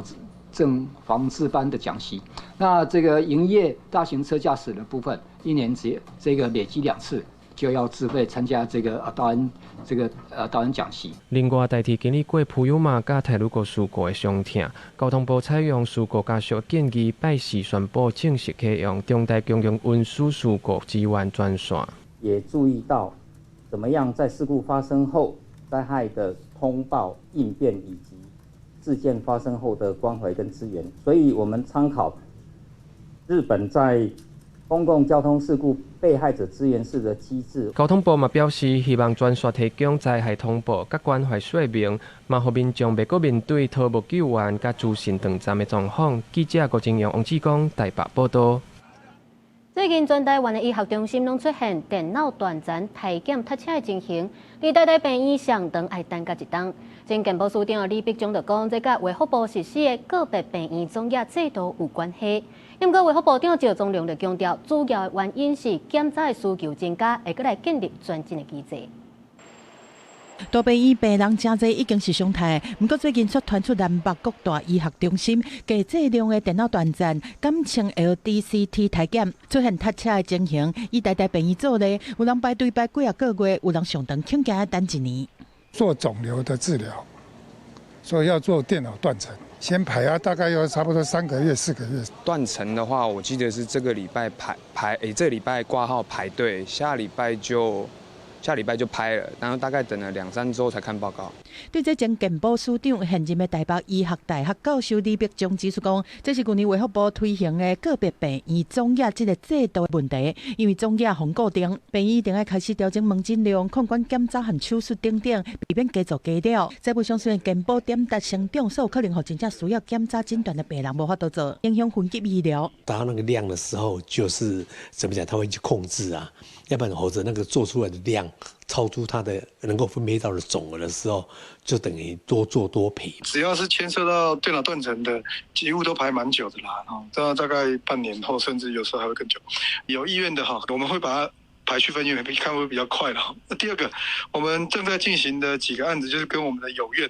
正防治班的讲习。那这个营业大型车驾驶的部分，1年只这个累积2次，就要自费参加这个导演讲习。另外，代替经历过普悠玛甲泰鲁国事故的伤痛，交通部采用事故家属建议拜四宣布正式启用中台公共运输事故支援专线。也注意到怎么样在事故发生后灾害的通报应变以及事件发生后的关怀跟支援，所以我们参考日本在公共交通事故被害者支援室的机制。交通部嘛表示，希望专线提供灾害通报、甲关怀说明，嘛互民众袂阁面对逃无救援、甲资讯断站的状况。记者郭正阳、王志光台北报道。最近全台湾的医学中心拢出现电脑断层排检塞车的情形，而台大病院上长爱等甲一冬。前健保署长李必忠就讲，这甲卫福部实施的个别病院总额制度有关系。不过卫福部长赵宗良就强调，主要的原因是检查的需求增加，会阁来建立专进的机制。大病院病人真侪已经是常态，不过最近却传出南北各大医学中心加剂量的电脑断层、感情 LDCT 体检出现塞车的情形。以台大病院做例，有人排队排几啊个月，有人上长恐惊要等1年。做肿瘤的治疗，所以要做电脑断层，先排啊，大概要差不多3个月、4个月。断层的话，我记得是这个礼拜这礼拜挂号排队，下礼拜就拍了，然后大概等了2-3周才看报告。对这前健保署长现任的台北医学大学教授李必忠指出讲，这是去年卫福部推行的个别病院总额这个制度的问题，因为总额恒固定，病院一定要开始调整门诊量、控管检查和手术等等，避免加做加了。再不相信健保点达成长，所以可能让真正需要检查诊断的病人无法度做，影响分级医疗。达到那个量的时候，就是怎么讲，他会去控制啊，要不然或者那个做出来的量超出它的能够分配到的总额的时候，就等于多做多赔。只要是牵涉到电脑断层的，几乎都排蛮久的啦，大概半年后，甚至有时候还会更久。有意愿的哈，我们会把它排去分院，看会比较快了。那第二个，我们正在进行的几个案子，就是跟我们的友院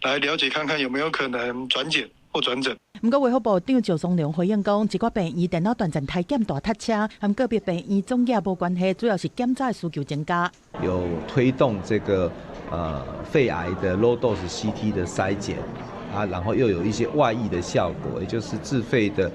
来了解看看有没有可能转检或转诊。不过，卫福部长赵宗良回应讲，一寡病院电脑断层体检大塞车，和个别病院总额无关系，主要是检查的需求增加。有推动这个肺癌的 low dose CT 的筛检啊，然后又有一些外溢的效果，也就是自费的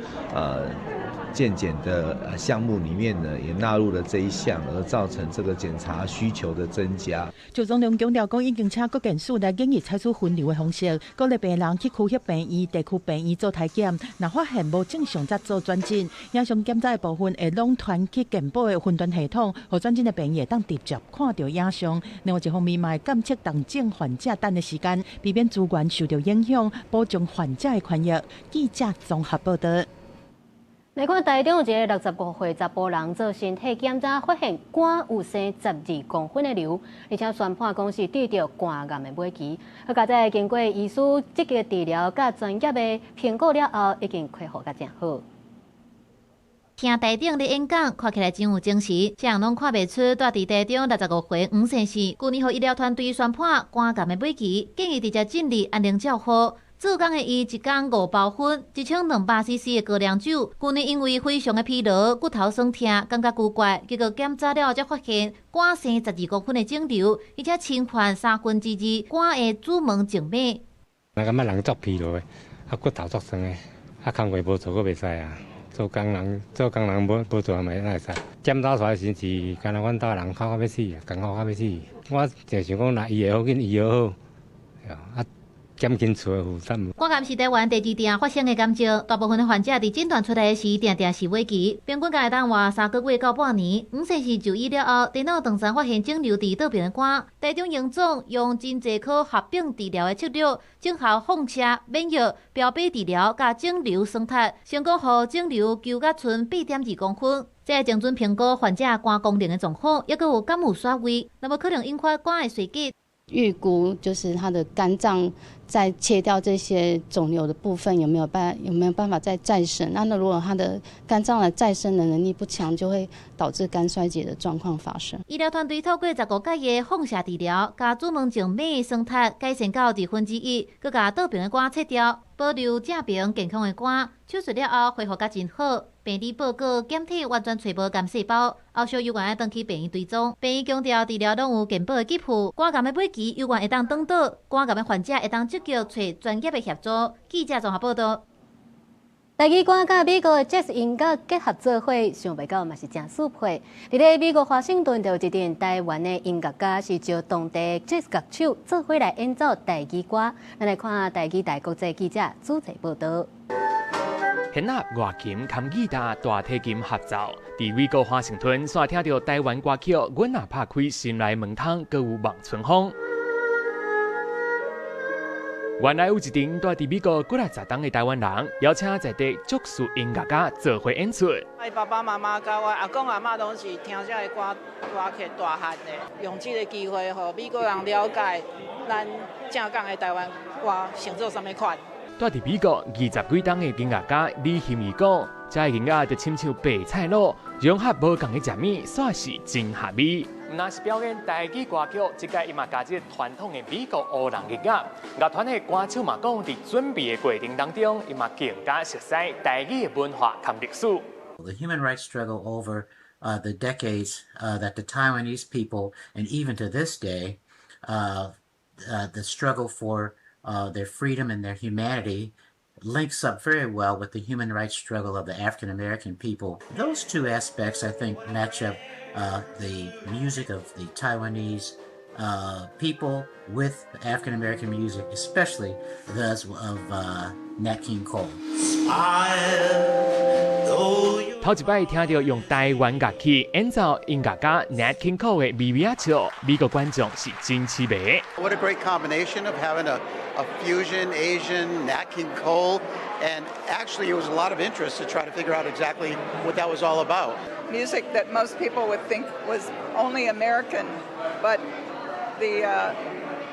健检的项目里面呢，也纳入了这一项，而造成这个检查需求的增加。赵宗良强调讲，已经请各检署来建议采取分流的方式，鼓励病人去区域病院、地区病院做体检，若发现无正常则做转诊。影像检查的部分会拢传去健保的云端系统，和转诊的病院当直接看到影像。另外一方面，嘛会监测动症患者等的时间，避免资源受到影响，保障患者的权益。记者综合报道。来看台中有一个65岁查甫人做身体检查，发现肝有生12公分的瘤，而且宣判讲是得到肝癌的尾期。好佳在经过医师积极治疗甲专业的评估了后，已经恢复甲真好。听台中的演讲，看起来真有精神，这人拢看袂出住伫台中65岁黄先生，去年互医疗团队宣判肝癌的尾期，建议直接进入安宁照护。做工的伊一天5包粉，一称200cc 的高粱酒。去年因为非常的疲劳、骨头酸痛，感觉奇怪，结果检查了才发现肝生12公分的肿瘤，而且侵犯2/3肝的主门静脉。我感觉人足疲劳的，骨头足酸的，工课无做阁袂使啊。做工人无做咪哪会使？检查出来时是，敢若阮兜人哭到要死，艰苦到要死。我就想讲，若医会好紧医好，减轻厝的负担。肝癌是台湾第2定发生的癌症，大部分的患者伫诊断出来时，定是尾期，平均会当活3个月到半年。5岁时就医了后，电脑断层发现肿瘤伫倒边的肝，台中荣总用真济科合并治疗的策略，整效放射、免药、标靶治疗甲肿瘤双塔，成功让肿瘤救甲剩8.2公分。这精准评估患者肝功能的状况，也有敢有衰微，那么可能引发肝的衰竭。预估就是他的肝脏在切掉这些肿瘤的部分有没有办法再生？那如果他的肝脏的再生的能力不强，就会导致肝衰竭的状况发生。医疗团队透过15届的放射治疗，甲主门静脉双塔改善到1/2，佮甲倒边的肝切掉，保留正平健康的肝。手术了后恢复甲真好。病理报告检体完全找无癌细胞，后续有关要登去病院追踪。病院强调治疗拢有健保的给付，肝癌的末期有关会当转倒，肝癌的患者会当积极找专业的协助。记者综合报道。台语歌甲美国的 Jazz 音乐结合做伙，想袂到嘛是真适配。伫咧美国华盛顿就有一阵台湾的音乐家是招当地 Jazz 乐手做伙来演奏台语歌。咱来看台语台国际记者主持报道。弦乐、乐琴、琴吉他、大提琴合奏，伫美国华盛顿煞听到台湾歌曲，阮若拍开心内门窗，阁有望春风。原来有一群住伫美国几10栋的台湾人，邀请在地爵士音乐家做伙演出。我爸爸妈妈甲我阿公阿嬷拢是听这个歌曲大汉的，用这个机会，互美国人了解咱正港的台湾歌成做什么款。住伫美国20几栋的音乐家李欣怡讲，这音乐就亲像白菜卤，融合无同的食物，煞是真合味。若是表演台语歌曲，即届伊嘛加入传统的美国黑人音乐。乐团的歌手嘛讲，伫准备的过程当中，伊嘛更加熟悉台语的文化和历史。The human rights struggle over the decades that the Taiwanese people, and even to this day, the struggle for their freedom and their humanity links up very well with the human rights struggle of the African American people. Those two aspects, I think, match up the music of the Taiwanese people with African American music, especially those of Nat King Cole. 头一摆听到用台湾乐器演奏音乐家 Nat King Cole 的微微笑，美国观众是真痴迷。What a great combination of having a fusion Asian Nat King Cole, and actually it was a lot of interest to try to figure out exactly what that was all about. Music that most people would think was only American, but the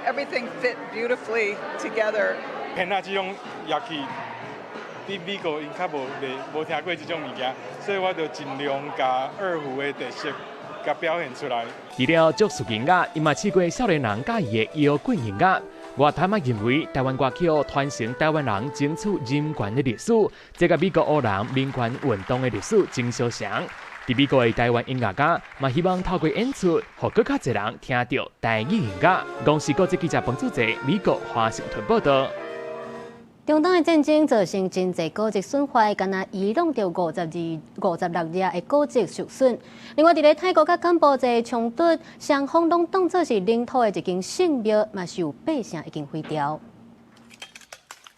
everything fit beautifully together. 现在这种乐器，伫美国因较无听过这种物件，所以我就尽量把二胡的特色甲表现出来。除了爵士音乐，伊嘛试过少年人介意的摇滚音乐。乐团嘛认为，台湾歌曲传承台湾人争取人权的历史，这甲美国黑人民权运动的历史真相像。伫美国的台湾音乐家嘛希望透过演出，让更较侪人听到台语音乐。公司国际记者彭祖哲，美国华盛顿报道。中东的战争造成真侪古迹损坏，敢若伊朗着56例的古迹受损。另外，伫咧泰国甲柬埔寨冲突，双方拢当作是领土的一间圣庙，嘛是有8成已经毁掉。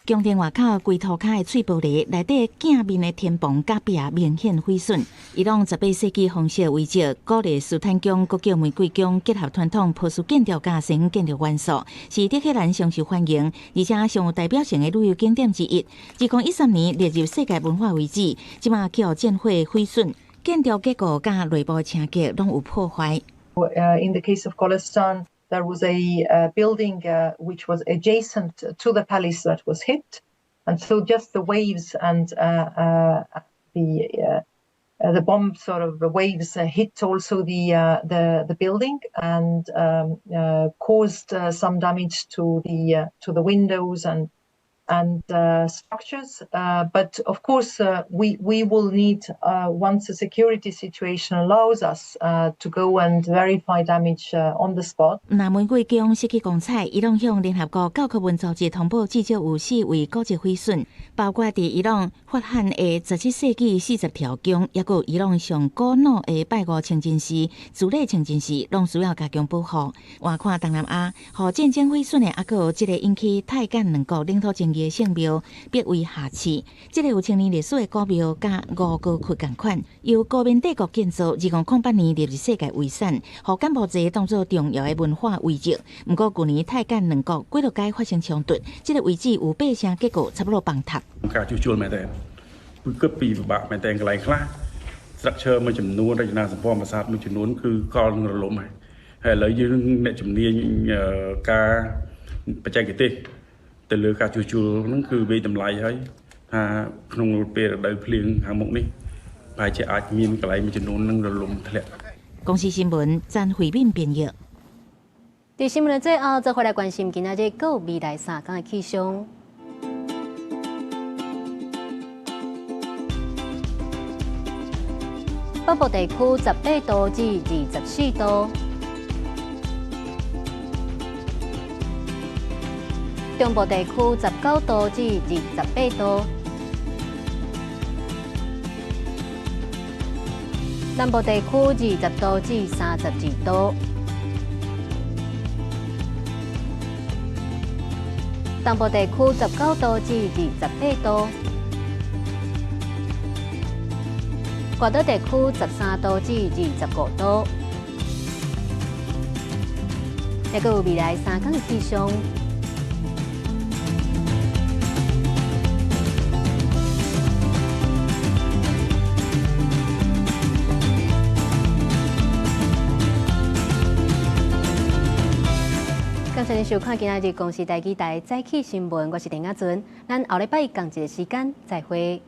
宫殿外口规涂骹的碎玻璃，内底镜面的天棚甲壁明显毁损。伊朗18世纪方式为藉鼓励斯坦宫、国教玫瑰宫结合传统波斯建筑加新建筑元素，是德黑兰上受欢迎，而且上有代表性的旅游景点之一。自2013年列入世界文化遗址，即马气候战火毁损，建筑结构甲内部墙壁拢有破坏。In the case of Kholistan, there was a building which was adjacent to the palace that was hit, and so just the waves and the bomb sort of waves hit also the building and caused some damage to the windows and and structures. But of course, we will need, once the security situation allows us, to go and verify damage on the spot. 那玫瑰宫失去光彩，伊朗向联合国教科文组织通报至少有4位国际毁损，包括伫伊朗发现的17世纪40条宫，也有伊朗上古老的拜五清真寺、主礼清真寺，拢需要加强保护。换看东南亚，互战争毁损的，还有一个引起泰柬两国领土争议的圣庙，别为下次。这个有千年历史的古庙，甲吴哥窟同款，由高明帝国建造，2008年列入世界遗产，互柬埔寨当作重要的文化遗迹。不过，去年泰柬两国几落届发生冲突，这个遗址有8成，结果差不多崩塌。ការជួសជុលមែនទេគឺពីពិបាកមែនទេកន្លែងខ្លះស្លឹកឈើមួយចំនួនរចនាសម្ព័ន្ធប្រាសាទមួយចំនួនគឺកលនឹងរលំហើយឥឡូវយើងអ្នកជំនាញការបច្ចេកទេសទៅលើការជួសជុលហ្នឹងគឺវាតម្លៃហើយថាក្នុងពេលរដូវភ្លៀងខាងមុខនេះប្រហែលជាអាចមានកន្លែងមួយចំនួននឹងរលំធ្លាក់公司新闻詹慧敏编译。伫新闻的最后，再回来关心今仔日还有未来3天的气象。北部地区18度至24度，中部地区19度至28度，南部地区20度至32度，东部地区19度至28度。关岛地区13度至25度，也佮有未来3天的气象。感谢您收看今仔日公视台记台早起新闻，我是田雅纯，咱后礼拜同一个时间再会。